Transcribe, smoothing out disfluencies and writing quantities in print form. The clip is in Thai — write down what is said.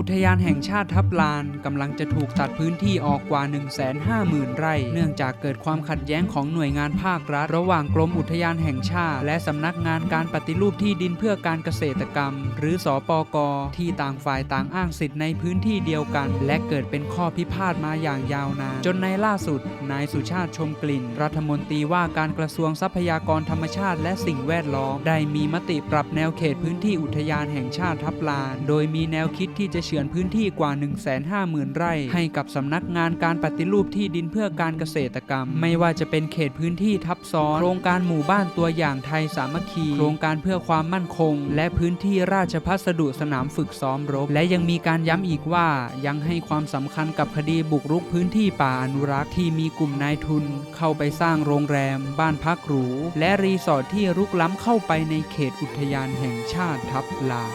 อุทยานแห่งชาติทับลานกำลังจะถูกตัดพื้นที่ออกกว่า 150,000 ไร่เนื่องจากเกิดความขัดแย้งของหน่วยงานภาครัฐระหว่างกรมอุทยานแห่งชาติและสำนักงานการปฏิรูปที่ดินเพื่อการเกษตรกรรมหรือสปก.ที่ต่างฝ่ายต่างอ้างสิทธิ์ในพื้นที่เดียวกันและเกิดเป็นข้อพิพาทมาอย่างยาวนานจนในล่าสุดนายสุชาติชมกลิ่นรัฐมนตรีว่าการกระทรวงทรัพยากรธรรมชาติและสิ่งแวดล้อมได้มีมติปรับแนวเขตพื้นที่อุทยานแห่งชาติทับลานโดยมีแนวคิดที่จะเฉือนพื้นที่กว่า 150,000 ไร่ให้กับสำนักงานการปฏิรูปที่ดินเพื่อการเกษตรกรรมไม่ว่าจะเป็นเขตพื้นที่ทับซ้อนโครงการหมู่บ้านตัวอย่างไทยสามัคคีโครงการเพื่อความมั่นคงและพื้นที่ราชภัสดุสนามฝึกซ้อมรบและยังมีการย้ำอีกว่ายังให้ความสำคัญกับคดีบุกรุกพื้นที่ป่าอนุรักษ์ที่มีกลุ่มนายทุนเข้าไปสร้างโรงแรมบ้านพักหรูและรีสอร์ทที่รุกล้ำเข้าไปในเขตอุทยานแห่งชาติทับลาน